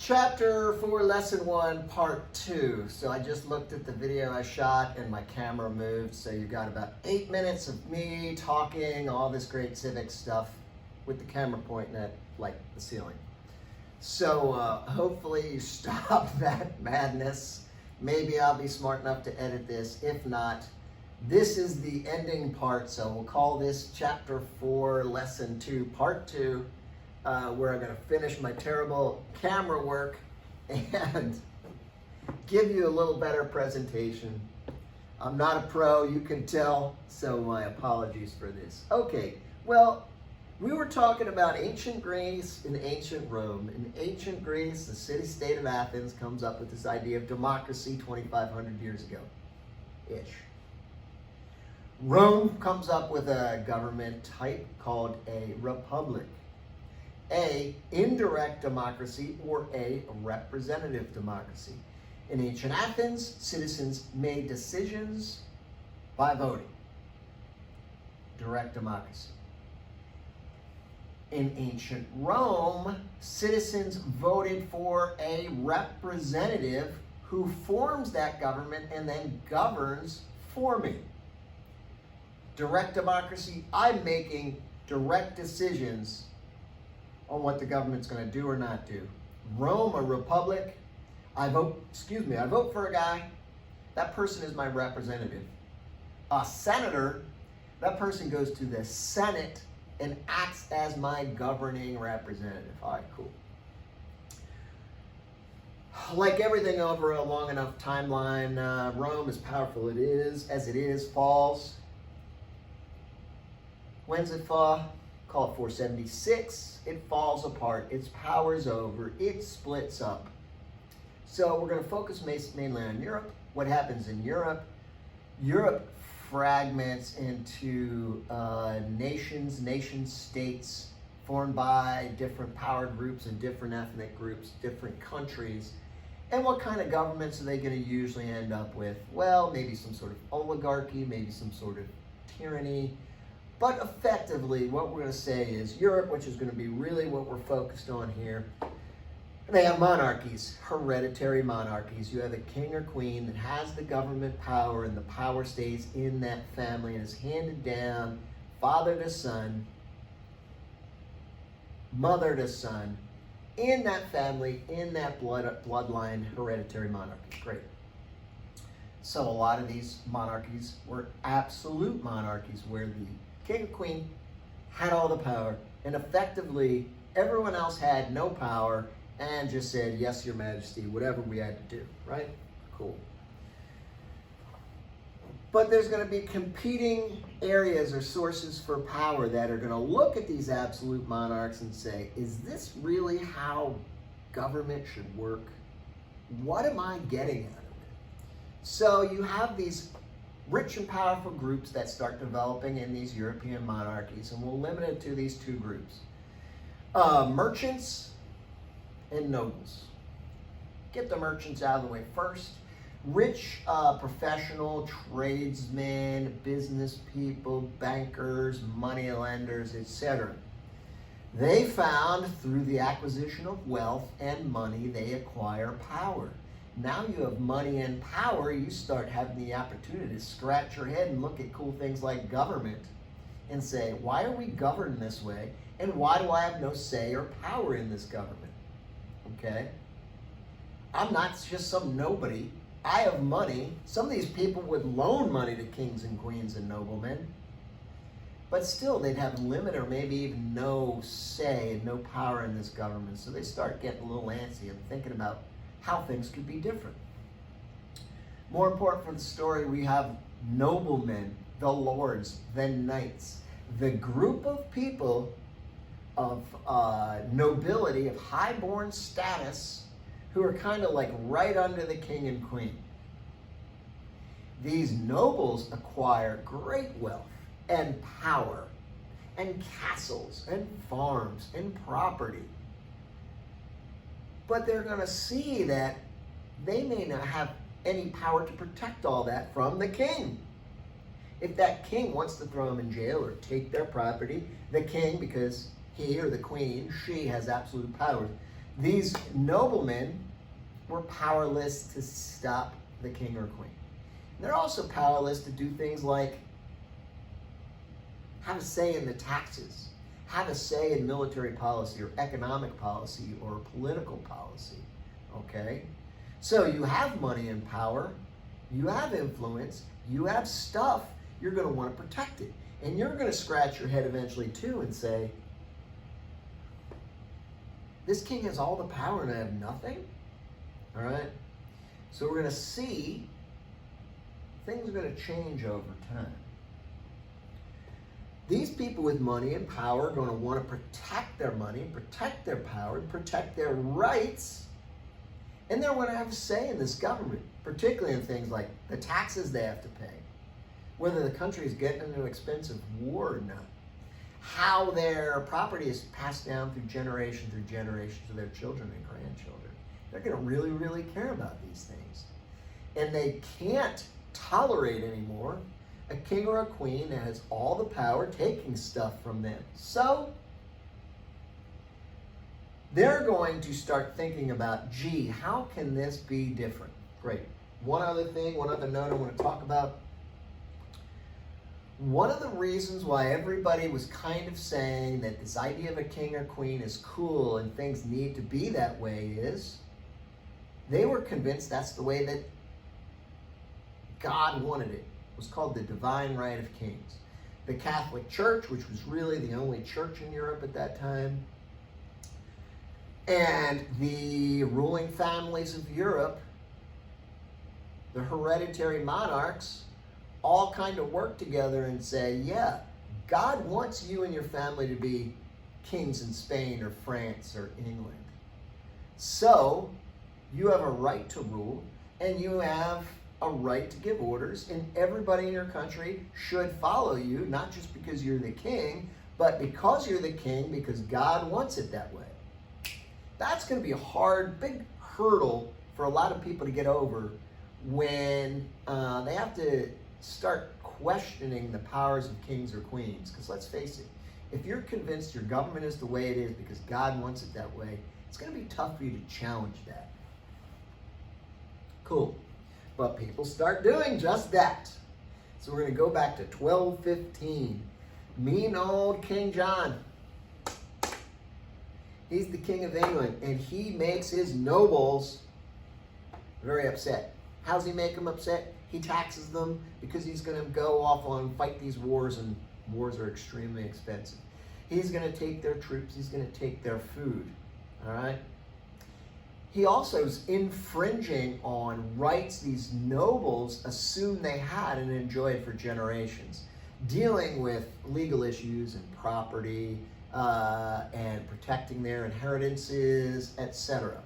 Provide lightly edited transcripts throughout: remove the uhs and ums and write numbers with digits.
Chapter 4, Lesson 1, Part 2. So I just looked at the video I shot and my camera moved. So you got about 8 minutes of me talking all this great civic stuff with the camera pointing at like the ceiling. So hopefully you stop that madness. Maybe I'll be smart enough to edit this. If not, this is the ending part. So we'll call this Chapter 4, Lesson 2, Part 2. Where I'm going to finish my terrible camera work and give you a little better presentation. I'm not a pro, you can tell, so my apologies for this. Okay, well, we were talking about ancient Greece and ancient Rome. In ancient Greece, the city-state of Athens comes up with this idea of democracy 2,500 years ago-ish. Rome comes up with a government type called a republic. A indirect democracy or a representative democracy. In ancient Athens, citizens made decisions by voting. Direct democracy. In ancient Rome, citizens voted for a representative who forms that government and then governs for me. Direct democracy, I'm making direct decisions on what the government's going to do or not do. Rome, a republic, I vote for a guy, that person is my representative. A senator, that person goes to the Senate and acts as my governing representative. All right, cool. Like everything over a long enough timeline, Rome, as powerful as it is, falls. When's it fall? Call it 476, it falls apart, its power's over, it splits up. So we're going to focus mainly on Europe. What happens in Europe? Europe fragments into nation-states formed by different power groups and different ethnic groups, different countries. And what kind of governments are they going to usually end up with? Well, maybe some sort of oligarchy, maybe some sort of tyranny. But effectively, what we're going to say is Europe, which is going to be really what we're focused on here, they have monarchies, hereditary monarchies. You have a king or queen that has the government power, and the power stays in that family and is handed down, father to son, mother to son, in that family, in that bloodline, hereditary monarchy. Great. So a lot of these monarchies were absolute monarchies where the king or queen had all the power, and effectively everyone else had no power and just said, yes, your majesty, whatever we had to do, right? Cool. But there's going to be competing areas or sources for power that are going to look at these absolute monarchs and say, is this really how government should work? What am I getting out of it? So you have these rich and powerful groups that start developing in these European monarchies, and we'll limit it to these two groups. Merchants and nobles. Get the merchants out of the way first. Rich professional tradesmen, business people, bankers, money lenders, etc. They found through the acquisition of wealth and money, they acquire power. Now you have money and power, you start having the opportunity to scratch your head and look at cool things like government and say, why are we governed this way? And why do I have no say or power in this government? Okay? I'm not just some nobody. I have money. Some of these people would loan money to kings and queens and noblemen. But still, they'd have limited or maybe even no say and no power in this government. So they start getting a little antsy and thinking about how things could be different. More important for the story, we have noblemen, the lords, the knights, the group of people of nobility, of high-born status, who are kind of like right under the king and queen. These nobles acquire great wealth and power and castles and farms and property. But they're going to see that they may not have any power to protect all that from the king. If that king wants to throw them in jail or take their property, the king, because he or the queen, she has absolute power, These noblemen were powerless to stop the king or queen. They're also powerless to do things like have a say in the taxes, have a say in military policy or economic policy or political policy, okay? So you have money and power, you have influence, you have stuff, you're going to want to protect it. And you're going to scratch your head eventually too and say, this king has all the power and I have nothing? All right? So we're going to see things are going to change over time. These people with money and power are going to want to protect their money, protect their power, protect their rights, and they're going to have a say in this government, particularly in things like the taxes they have to pay, whether the country is getting into an expensive war or not, how their property is passed down through generation to their children and grandchildren. They're going to really, really care about these things. And they can't tolerate anymore a king or a queen that has all the power taking stuff from them. So they're going to start thinking about, gee, how can this be different? Great. One other note I want to talk about. One of the reasons why everybody was kind of saying that this idea of a king or queen is cool and things need to be that way is they were convinced that's the way that God wanted it. It was called the divine right of kings. The Catholic Church, which was really the only church in Europe at that time, and the ruling families of Europe, the hereditary monarchs, all kind of work together and say, yeah, God wants you and your family to be kings in Spain or France or England. So you have a right to rule and you have a right to give orders, and everybody in your country should follow you, not just because you're the king, but because you're the king, because God wants it that way. That's going to be a hard, big hurdle for a lot of people to get over when they have to start questioning the powers of kings or queens. Because let's face it, if you're convinced your government is the way it is because God wants it that way, it's going to be tough for you to challenge that. Cool. But people start doing just that. So we're going to go back to 1215. Mean old King John. He's the king of England, and he makes his nobles very upset. How's he make them upset? He taxes them because he's going to go off and fight these wars, and wars are extremely expensive. He's going to take their troops. He's going to take their food. All right? He also is infringing on rights these nobles assumed they had and enjoyed for generations, dealing with legal issues and property and protecting their inheritances, etc.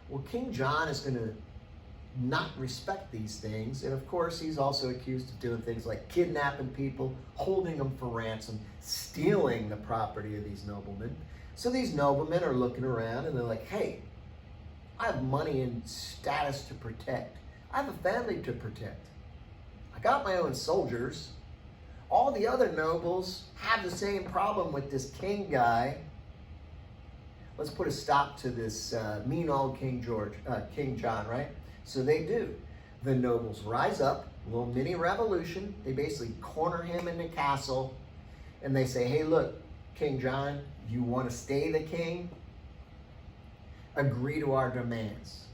Well, King John is going to not respect these things, and of course he's also accused of doing things like kidnapping people, holding them for ransom, stealing the property of these noblemen. So these noblemen are looking around and they're like, hey, I have money and status to protect. I have a family to protect. I got my own soldiers. All the other nobles have the same problem with this king guy. Let's put a stop to this mean old King John, right? So they do. The nobles rise up, a little mini revolution. They basically corner him in the castle and they say, hey, look, King John, you want to stay the king? Agree to our demands.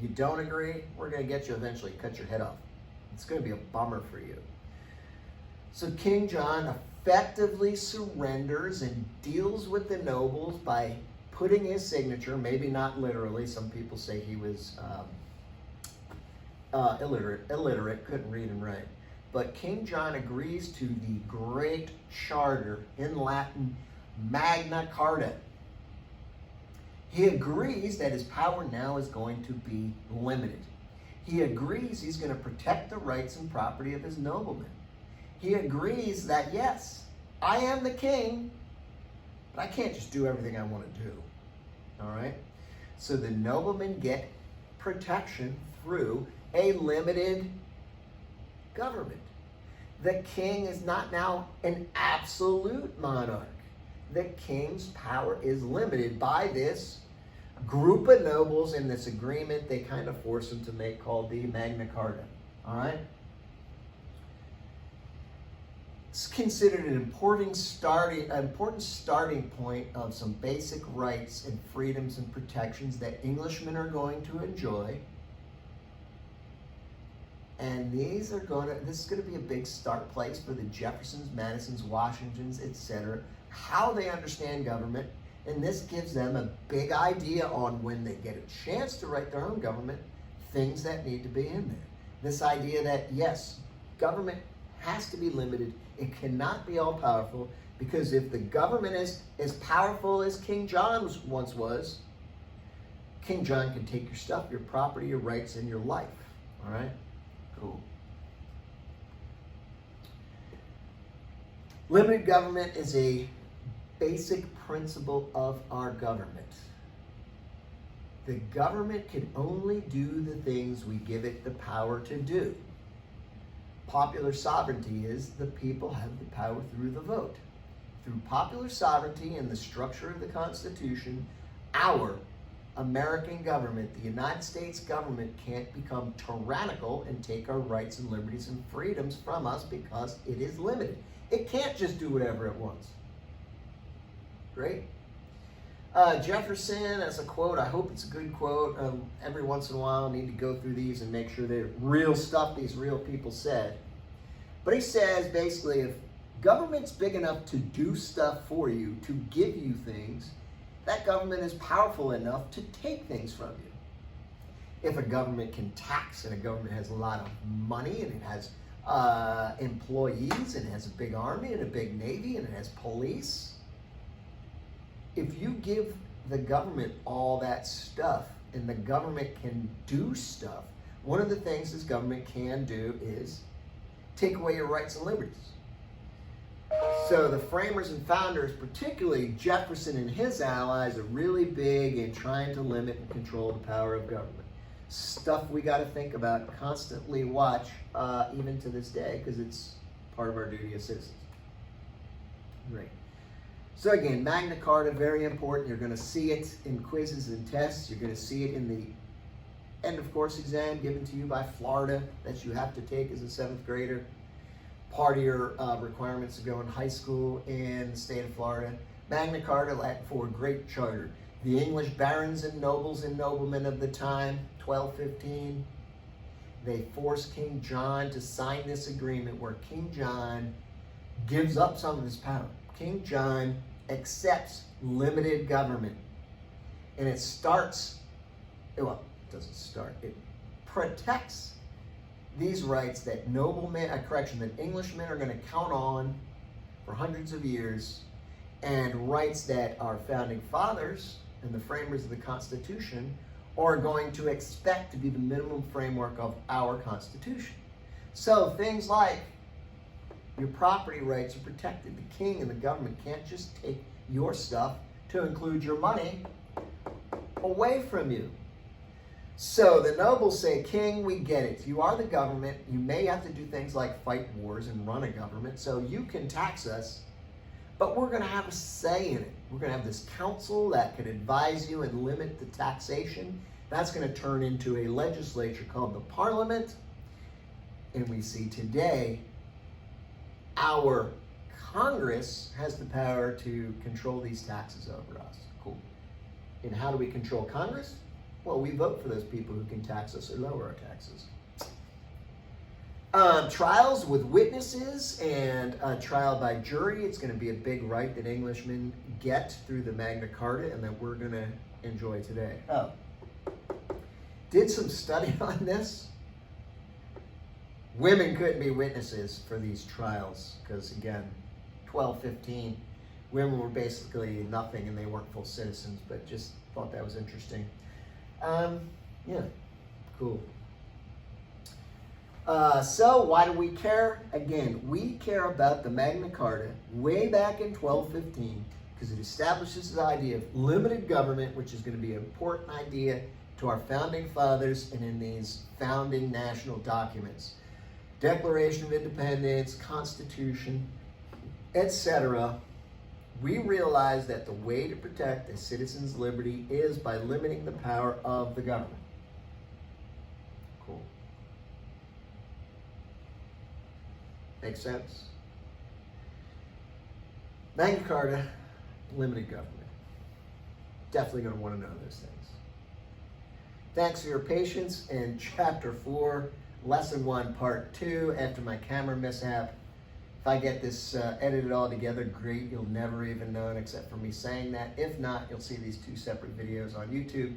You don't agree, we're going to get you eventually, cut your head off. It's going to be a bummer for you. So King John effectively surrenders and deals with the nobles by putting his signature, maybe not literally, some people say he was illiterate, couldn't read and write. But King John agrees to the Great Charter, in Latin, Magna Carta. He agrees that his power now is going to be limited. He agrees he's going to protect the rights and property of his noblemen. He agrees that, yes, I am the king, but I can't just do everything I want to do. All right? So the noblemen get protection through a limited government. The king is not now an absolute monarch. the king's power is limited by this group of nobles in this agreement they kind of force him to make called the Magna Carta. All right? It's considered an important starting point of some basic rights and freedoms and protections that Englishmen are going to enjoy. And this is going to be a big start place for the Jeffersons, Madisons, Washingtons, etc., how they understand government. And this gives them a big idea on when they get a chance to write their own government, things that need to be in there. This idea that, yes, government has to be limited. It cannot be all powerful, because if the government is as powerful as King John once was, King John can take your stuff, your property, your rights, and your life. All right? Cool. Limited government is a basic principle of our government. The government can only do the things we give it the power to do. Popular sovereignty is the people have the power through the vote. Through popular sovereignty and the structure of the Constitution, our American government, the United States government, can't become tyrannical and take our rights and liberties and freedoms from us because it is limited. It can't just do whatever it wants. Great. Jefferson, as a quote, I hope it's a good quote. Every once in a while I need to go through these and make sure they're real stuff these real people said. But he says basically, if government's big enough to do stuff for you, to give you things, that government is powerful enough to take things from you. If a government can tax, and a government has a lot of money, and it has employees, and it has a big army and a big navy, and it has police, if you give the government all that stuff and the government can do stuff, one of the things this government can do is take away your rights and liberties. So the framers and founders, particularly Jefferson and his allies, are really big in trying to limit and control the power of government. Stuff we got to think about, constantly watch, even to this day, because it's part of our duty as citizens. Great. So again, Magna Carta, very important. You're going to see it in quizzes and tests. You're going to see it in the end of course exam given to you by Florida that you have to take as a 7th grader. Part of your requirements to go in high school in the state of Florida. Magna Carta, Latin for Great Charter. The English barons and nobles and noblemen of the time, 1215, they forced King John to sign this agreement where King John gives up some of his power. King John accepts limited government. And it starts, well, it doesn't start, it protects these rights that that Englishmen are going to count on for hundreds of years, and rights that our founding fathers and the framers of the Constitution are going to expect to be the minimum framework of our Constitution. So things like your property rights are protected. The king and the government can't just take your stuff, to include your money, away from you. So the nobles say, King, we get it. You are the government. You may have to do things like fight wars and run a government, so you can tax us, but we're going to have a say in it. We're going to have this council that could advise you and limit the taxation. That's going to turn into a legislature called the Parliament. And we see today, our Congress has the power to control these taxes over us. Cool. And how do we control Congress? Well, we vote for those people who can tax us or lower our taxes. Trials with witnesses and trial by jury. It's going to be a big right that Englishmen get through the Magna Carta and that we're going to enjoy today. Oh, did some study on this. Women couldn't be witnesses for these trials because, again, 1215, women were basically nothing and they weren't full citizens, but just thought that was interesting. Yeah, cool. So why do we care? Again, we care about the Magna Carta way back in 1215 because it establishes the idea of limited government, which is going to be an important idea to our founding fathers and in these founding national documents. Declaration of Independence, Constitution, etc. We realize that the way to protect a citizen's liberty is by limiting the power of the government. Cool. Makes sense? Magna Carta, limited government. Definitely going to want to know those things. Thanks for your patience in Chapter 4, Lesson 1, Part 2, after my camera mishap. If I get this edited all together, great. You'll never even know it except for me saying that. If not, you'll see these 2 separate videos on YouTube.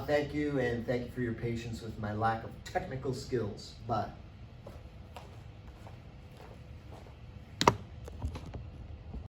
Thank you, and thank you for your patience with my lack of technical skills. Bye.